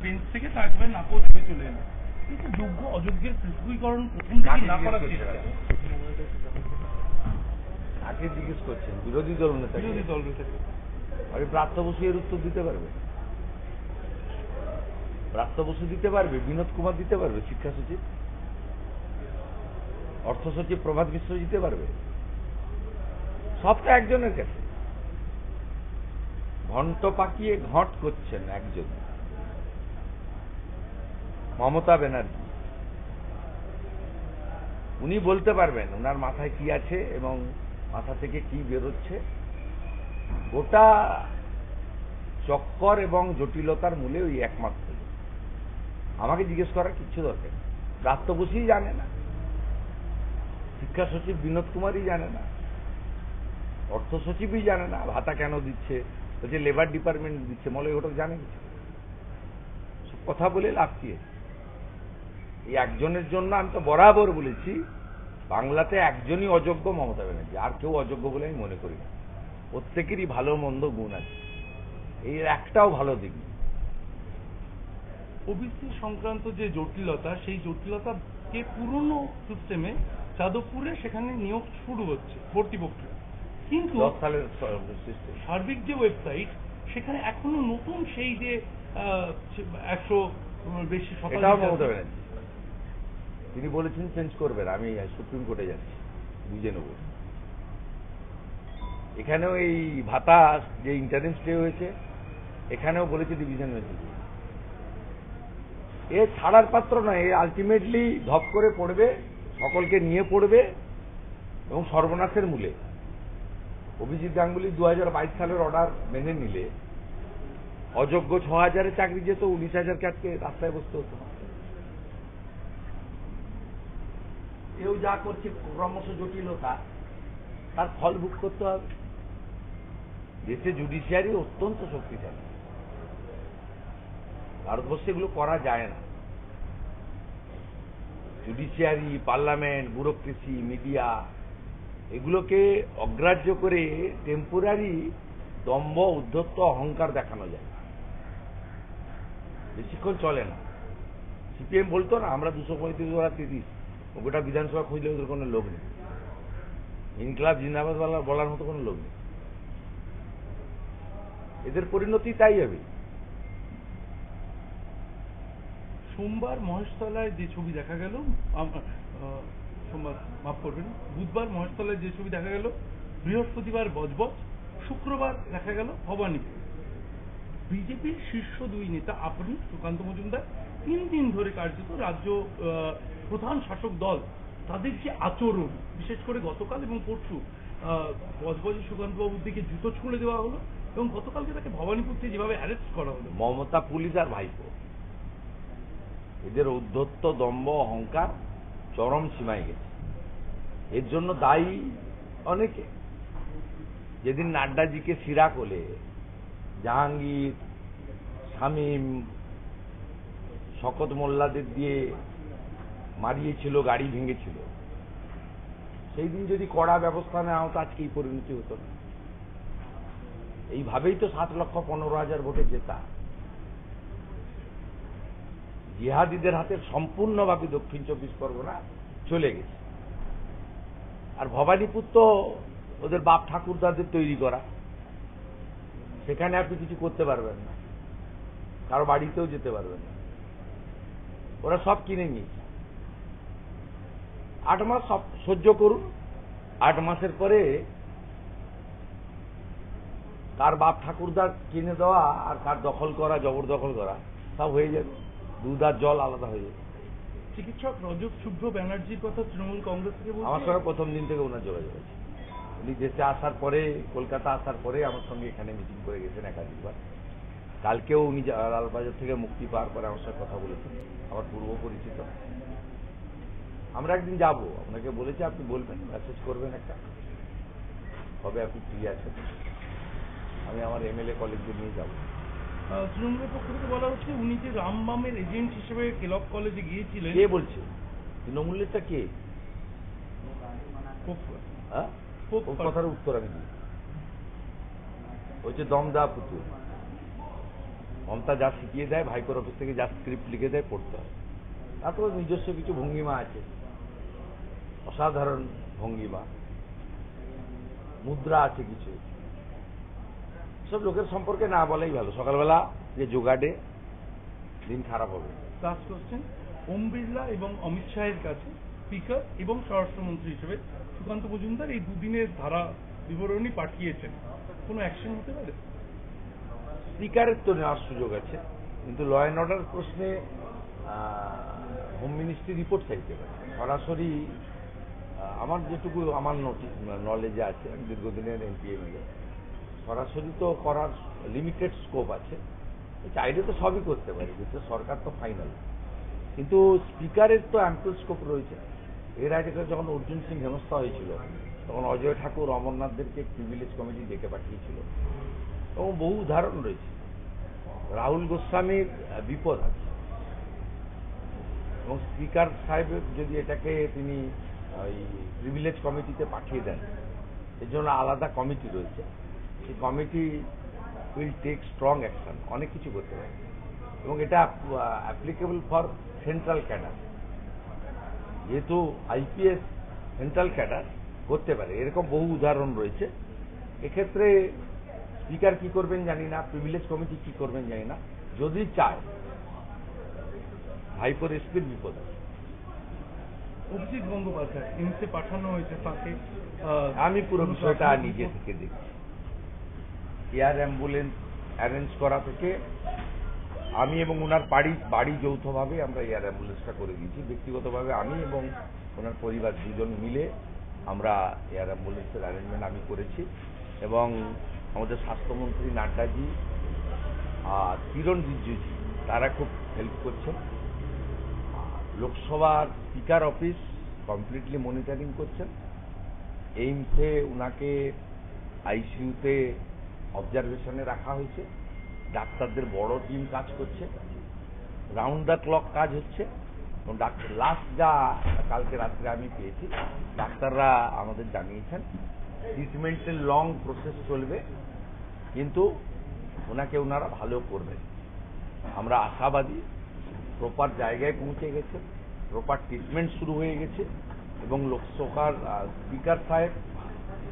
Bench থেকে তা একেবারে নাকচ হয়ে চলে এলো। কিন্তু যোগ্য অযোগ্যের পৃথকীকরণ প্রথম থেকে না করার চেষ্টা। কাকে জিজ্ঞেস করছেন? বিরোধী দল নেতা। বিরোধী দল নেতাকে। আরে প্রাপ্ত বসু এর উত্তর দিতে পারবে? প্রাপ্ত বসু দিতে পারবে, বিনোদ কুমার দিতে পারবে, শিক্ষা সচিব, অর্থ সচিব প্রভাত মিশ্র দিতে পারবে? সবটা একজনের কাছে। ঘন্ট পাকিয়ে ঘট করছেন একজন, মমতা ব্যানার্জি। উনি বলতে পারবেন ওনার মাথায় কি আছে এবং মাথা থেকে কি বেরোচ্ছে। গোটা চক্কর এবং জটিলতার মূলে ওই একমাত্র। আমাকে জিজ্ঞেস করার কিচ্ছু দরকার নেই। প্রাপ্ত বসুই জানে না, শিক্ষা সচিব বিনোদ কুমারই জানে না, অর্থ সচিবই জানে না ভাতা কেন দিচ্ছে, বলছে লেবার ডিপার্টমেন্ট দিচ্ছে। মলয় ঘটক জানে কিছু? সব কথা বলে লাভ কি? এই একজনের জন্য আমি তো বরাবর বলেছি বাংলাতে একজনই অযোগ্য, মমতা ব্যানার্জি। আর কেউ অযোগ্য বলে আমি মনে করি না। প্রত্যেকেরই ভালো মন্দ গুণ আছে, এই একটাও ভালো দিক নেই। ওবিসি সংক্রান্ত যে জটিলতা, সেই জটিলতাকে পুরনো সিস্টেমে যাদবপুরে সেখানে নিয়োগ শুরু হচ্ছে ভর্তি প্রক্রিয়া, কিন্তু 10 সালের সিস্টেম সার্বিক যে ওয়েবসাইট সেখানে এখনো নতুন সেই যে 100 বেশি এটাও মমতা ব্যানার্জি তিনি বলেছেন চেঞ্জ করবেন। আমি সুপ্রিম কোর্টে যাচ্ছি, বুঝে নেব। এখানেও এই ভাতা যে ইন্টারেন্স ডে হয়েছে, এখানেও বলেছে ডিভিশন হয়েছে। এ ছাড়ার পাত্র নয়, এ আলটিমেটলি ধপ করে পড়বে, সকলকে নিয়ে পড়বে এবং সর্বনাশের মূলে। অভিজিৎ গাঙ্গুলি 2022 সালের অর্ডার মেনে নিলে অযোগ্য 6000-এ চাকরি যেত, 19,000-কে আজকে রাস্তায় বসতে হতো। কেউ যা করছে ক্রমশ জটিলতা, তার ফল ভোগ করতে হবে। দেশে জুডিশিয়ারি অত্যন্ত শক্তিশালী, ভারতবর্ষে এগুলো করা যায় না। জুডিশিয়ারি, পার্লামেন্ট, ব্যুরোক্রেসি, মিডিয়া এগুলোকে অগ্রাহ্য করে টেম্পোরারি দম্ভ, উদ্ধত্ত, অহংকার দেখানো যায়, বেশিক্ষণ চলে না। সিপিএম বলতো না আমরা 235, ওরা 30, গোটা বিধানসভা খুঁজলে ওদের কোনো লোক নেই। ইনকলাব জিন্দাবাদ বলার মতো কোনো লোক নেই। এদের পরিণতি তাই হবে। সোমবার মহেশতলায় যে ছবি দেখা গেল, সোমবার মাফ করবেন, বুধবার মহেশতলায় যে ছবি দেখা গেল, বৃহস্পতিবার বজবজ, শুক্রবার দেখা গেল ভবানীপুর। বিজেপির শীর্ষ দুই নেতা আপনি সুকান্ত মজুমদার 3 দিন ধরে কার্যত রাজ্য প্রধান শাসক দল তাদের যে আচরণ, বিশেষ করে গতকাল এবং পরশু বজবজে সুকান্ত বাবুর দিকে জুতো ছুঁড়ে দেওয়া হলো এবং গতকালকে তাকে ভবানীপুর থেকে যেভাবে অ্যারেস্ট করা হলো। মমতা পুলিশ আর ভাইপো এদের উদ্ধত্ত, দম্ভ, অহংকার চরম সীমায় গেছে। এর জন্য দায়ী অনেকে। যেদিন নাড্ডাজিকে সিরা কোলে জাহাঙ্গীর, শামীম, শকত মোল্লাদের দিয়ে মারিয়েছিল, গাড়ি ভেঙেছিল, সেই দিন যদি কড়া ব্যবস্থা নেওয়া হতো আজকে এই পরিণতি হতো না। এইভাবেই তো 7,15,000 ভোটে জেতা। জিহাদিদের হাতে সম্পূর্ণভাবে দক্ষিণ 24 পরগনা চলে গেছে। আর ভবানীপুর তো ওদের বাপ ঠাকুরদাদের তৈরি করা, সেখানে আপনি কিছু করতে পারবেন না, কারো বাড়িতেও যেতে পারবেন না। ওরা সব কিনে নিয়েছে। 8 মাস সব সহ্য করুন। 8 মাসের পরে কার বাপ ঠাকুরদার কিনে দেওয়া আর কার দখল করা, জবরদখল করা সব হয়ে যাবে, দুধ আর জল আলাদা হয়ে যাবে। চিকিৎসক রজত শুভ্র ব্যানার্জির কথা তৃণমূল কংগ্রেস থেকে বলছে। আমার সঙ্গে প্রথম দিন থেকে ওনার যোগাযোগ আছে। উনি দেশে আসার পরে, কলকাতা আসার পরে আমার সঙ্গে এখানে মিটিং করে গেছেন একাধিকবার। কালকেও উনি লালবাজার থেকে মুক্তি পাওয়ার পরে আমার সঙ্গে কথা বলেছেন, আমার পূর্ব পরিচিত। আমরা একদিন যাব, আপনাকে বলেছি, আপনি বলবেন, মেসেজ করবেন একটা, কবে আপনি ফ্রি আছেন, আমি আমার এমএলএ কলেজকে নিয়ে যাব। তৃণমূলের পক্ষ থেকে বলা হচ্ছে উনি যে রামবামের এজেন্ট হিসেবে কেলক কলেজে গিয়েছিলেন। কে বলছে? তৃণমূলেরটা কে? হ্যাঁ, কথার উত্তর আমি দিই। ওই যে দমদা পুতুল, মমতা যা শিখিয়ে দেয়, ভাইপোর অফিস থেকে যা স্ক্রিপ্ট লিখে দেয় পড়তে হয়। তারপর নিজস্ব কিছু ভঙ্গিমা আছে, অসাধারণ ভঙ্গিমা, মুদ্রা আছে কিছু, সব লোকের সম্পর্কে না বলাই ভালো। সকালবেলা যে জোগাড়ে দিন খারাপ হবে। লাস্ট কোশ্চেন, ওম বিড়লা এবং অমিত শাহের কাছে স্পিকার এবং স্বরাষ্ট্রমন্ত্রী হিসেবে সুকান্ত মজুমদার এই দুদিনের ধারা বিবরণী পাঠিয়েছেন, কোনো অ্যাকশন হতে পারে? স্পিকারের তো নেওয়ার সুযোগ আছে, কিন্তু ল অ্যান্ড অর্ডার প্রশ্নে হোম মিনিস্ট্রি রিপোর্ট চাইতে পারে। সরাসরি আমার যেটুকু আমার নলেজে আছে, আমি দীর্ঘদিনের এমপিএমএলএ, সরাসরি তো করার লিমিটেড স্কোপ আছে। চাইলে তো সবই করতে পারে, কিন্তু সরকার তো ফাইনাল। কিন্তু স্পিকারের তো অ্যাম্পল স্কোপ রয়েছে। এর আগে যখন অর্জুন সিং হেনস্থা হয়েছিল, তখন অজয় ঠাকুর অমরনাথদেরকে প্রিভিলেজ কমিটি ডেকে পাঠিয়েছিল, এবং বহু উদাহরণ রয়েছে। রাহুল গোস্বামীর বিপদ আছে, এবং স্পিকার সাহেব যদি এটাকে তিনি ওই প্রিভিলেজ কমিটিতে পাঠিয়ে দেন, এর জন্য আলাদা কমিটি রয়েছে। সেই committee will take strong action, অনেক কিছু করতে পারে, এবং এটা অ্যাপ্লিকেবল ফর সেন্ট্রাল ক্যাডার। যেহেতু আইপিএস সেন্ট্রাল ক্যাডার করতে পারে, এরকম বহু উদাহরণ রয়েছে। এক্ষেত্রে স্পিকার কি করবেন জানি না, প্রিভিলেজ কমিটি কি করবেন জানি না। যদি চায়, ভাইপোর এসপির বিপদ আছে। অভিজিৎ গঙ্গোপাধ্যায় এমসে পাঠানো হয়েছে তাকে, আমি পুরো বিষয়টা নিজে থেকে দেখছি। এয়ার অ্যাম্বুলেন্স অ্যারেঞ্জ করা থেকে আমি এবং ওনার বাড়ি যৌথভাবে আমরা এয়ার অ্যাম্বুলেন্সটা করে দিয়েছি। ব্যক্তিগতভাবে আমি এবং ওনার পরিবার দুজন মিলে আমরা এয়ার অ্যাম্বুলেন্সের অ্যারেঞ্জমেন্ট আমি করেছি, এবং আমাদের স্বাস্থ্যমন্ত্রী নাড্ডাজি আর কিরণ রিজিজু তারা খুব হেল্প করছেন। লোকসভার স্পিকার অফিস কমপ্লিটলি মনিটরিং করছেন। এইমসে ওনাকে আইসিইউতে অবজারভেশনে রাখা হয়েছে। ডাক্তারদের বড় টিম কাজ করছে, রাউন্ড দ্য ক্লক কাজ হচ্ছে। ডাক্তার লাস্ট যা কালকে রাত্রে আমি পেয়েছি, ডাক্তাররা আমাদের জানিয়েছেন ট্রিটমেন্টের লং প্রসেস চলবে, কিন্তু ওনাকে ওনারা ভালো করবেন। আমরা আশাবাদী। প্রপার জায়গায় পৌঁছে গেছে, প্রপার ট্রিটমেন্ট শুরু হয়ে গেছে, এবং লোকসভার স্পিকার সাহেব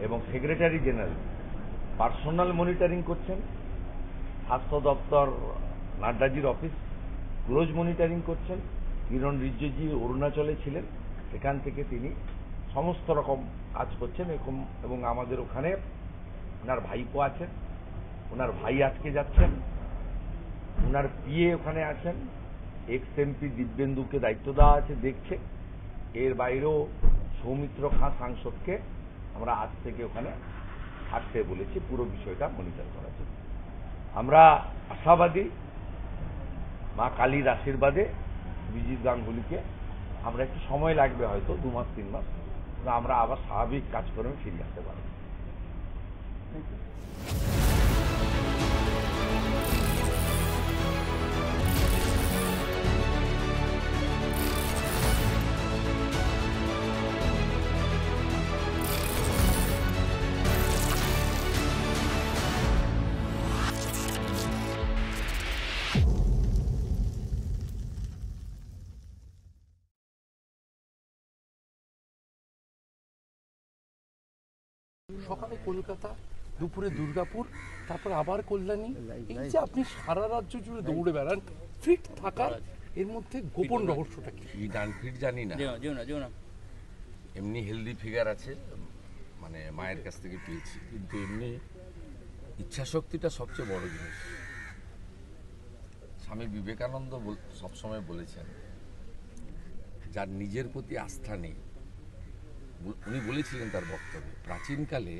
এবং সেক্রেটারি জেনারেল পার্সোনাল মনিটরিং করছেন। স্বাস্থ্য দপ্তর নাড্ডাজির অফিস ক্লোজ মনিটরিং করছেন। কিরণ রিজিজু অরুণাচলে ছিলেন, সেখান থেকে তিনি সমস্ত রকম কাজ করছেন। এবং আমাদের ওখানে ওনার ভাইপো আছেন, ওনার ভাই আজকে যাচ্ছেন, ওনার পিএ ওখানে আছেন, এক্স এমপি দিব্যেন্দুকে দায়িত্ব দেওয়া আছে, দেখছে। এর বাইরেও সৌমিত্র খাঁ সাংসদকে আমরা আজ থেকে ওখানে থাকতে বলেছি, পুরো বিষয়টা মনিটর করার জন্য। আমরা আশাবাদী, মা কালীর আশীর্বাদে অভিজিৎ গাঙ্গুলিকে, আমরা একটু সময় লাগবে, হয়তো 2 মাস 3 মাস, আমরা আবার স্বাভাবিক কাজকর্মে ফিরে আসতে পারব। সকালে কলকাতা, দুপুরে দুর্গাপুর, তারপর আবার কল্যাণী। এই যে আপনি সারা রাজ্য জুড়ে দৌড়ে বেড়ান, ফিট থাকার এর মধ্যে গোপন রহস্যটা কি? ফিট জানি না, এমনি হেলদি ফিগার আছে, মানে মায়ের কাছ থেকে পেয়েছি, কিন্তু এমনি ইচ্ছাশক্তিটা সবচেয়ে বড় জিনিস। স্বামী বিবেকানন্দ সবসময় বলেছেন, যার নিজের প্রতি আস্থা নেই, উনি বলেছিলেন তার বক্তব্যে, প্রাচীনকালে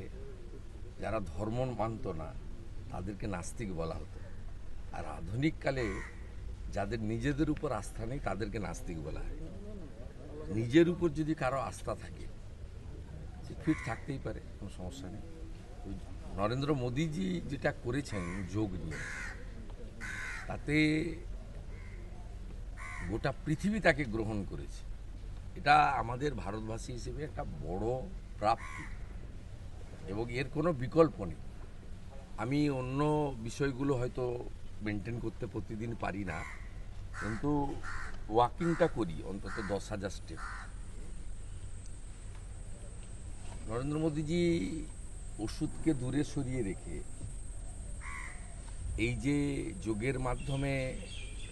যারা ধর্ম মানত না তাদেরকে নাস্তিক বলা হতো, আর আধুনিককালে যাদের নিজেদের উপর আস্থা নেই তাদেরকে নাস্তিক বলা হয়। নিজের উপর যদি কারো আস্থা থাকে, সে ফিট থাকতেই পারে, কোনো সমস্যা নেই। নরেন্দ্র মোদীজি যেটা করেছেন যোগ নিয়ে, তাতে গোটা পৃথিবী তাকে গ্রহণ করেছে। এটা আমাদের ভারতবাসী হিসেবে একটা বড় প্রাপ্তি, এবং এর কোনো বিকল্প নেই। আমি অন্য বিষয়গুলো হয়তো মেনটেন করতে প্রতিদিন পারি না, কিন্তু ওয়াকিংটা করি অন্তত 10,000 স্টেপ। নরেন্দ্র মোদীজি ওষুধকে দূরে সরিয়ে রেখে এই যে যোগের মাধ্যমে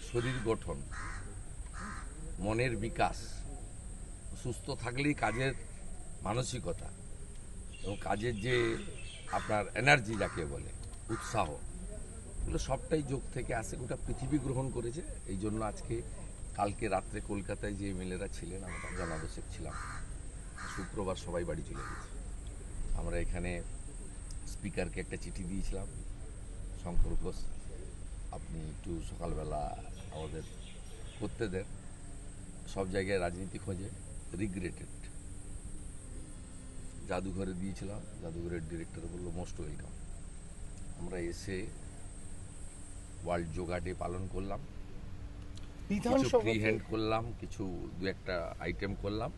শরীর গঠন, মনের বিকাশ, সুস্থ থাকলেই কাজের মানসিকতা এবং কাজের যে আপনার এনার্জি যাকে বলে, উৎসাহ, এগুলো সবটাই যোগ থেকে আসে। গোটা পৃথিবী গ্রহণ করেছে। এই জন্য আজকে কালকে রাত্রে কলকাতায় যে এমএলএরা ছিলেন, আমরা জানাবশেখ ছিলাম, শুক্রবার সবাই বাড়ি চলে গেছে। আমরা এখানে স্পিকারকে একটা চিঠি দিয়েছিলাম, শঙ্কর ঘোষ আপনি একটু সকালবেলা আমাদের করতে দেন। সব জায়গায় রাজনীতি খোঁজে, রিগ্রেটেড। জাদুঘরে দিয়েছিলাম, জাদুঘরের ডিরেক্টর বললো মোস্ট ওয়েলকাম। আমরা এসে ওয়ার্ল্ড যোগা ডে পালন করলাম, কিছু ফ্রি হ্যান্ড করলাম, কিছু দু একটা আইটেম করলাম,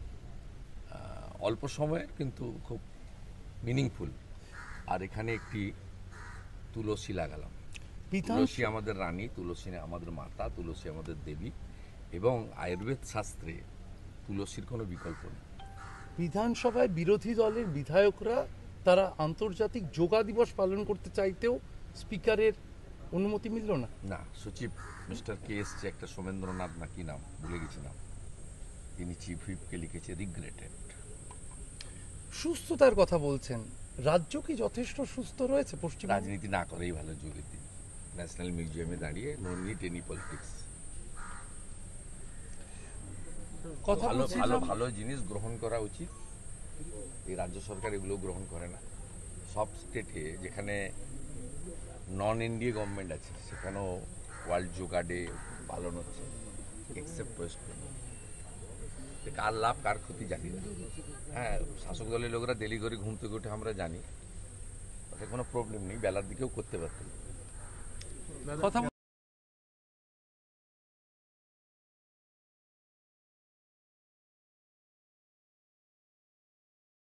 অল্প সময়ের কিন্তু খুব মিনিংফুল। আর এখানে একটি তুলসী লাগালাম। তুলসী আমাদের রানী, তুলসী আমাদের মাতা, তুলসী আমাদের দেবী, এবং আয়ুর্বেদ শাস্ত্রে তুলসীর কোনো বিকল্প নেই। বিধানসভায় বিরোধী দলের বিধায়করা তারা আন্তর্জাতিক যোগা দিবস পালন করতে চাইতেও স্পিকারের অনুমতি মিলল না। না, সচিব মিস্টার কে এসছে, একটা সোমেন্দ্রনাথ না কি নাম ভুলে গেছি নাম, তিনি চিফ হুইপকে লিখেছে রিগ্রেটেড। সুস্থতার কথা বলছেন, রাজ্য কি যথেষ্ট সুস্থ রয়েছে? পশ্চিম রাজনীতি না করেই ভালো যোগের দিন। ন্যাশনাল মিউজিয়ামে দাঁড়িয়ে নো নিড এনি পলিটিক্স। কথা ভালো ভালো বলছিলাম, ভালো জিনিস গ্রহণ করা উচিত। এই রাজ্য সরকার এগুলো গ্রহণ করে না। সব স্টেটে যেখানে নন এনডিএ গভর্নমেন্ট আছে সেখানেও ওয়ার্ল্ড যোগা ডে পালন হচ্ছে, এক্সেপ্ট ওয়েস্ট বেঙ্গল। কার লাভ কার ক্ষতি জানি না। হ্যাঁ, শাসক দলের লোকেরা দেরি করে ঘুম থেকে উঠে আমরা জানি, তাতে কোনো প্রবলেম নেই, বেলার দিকেও করতে পারতেন। কথা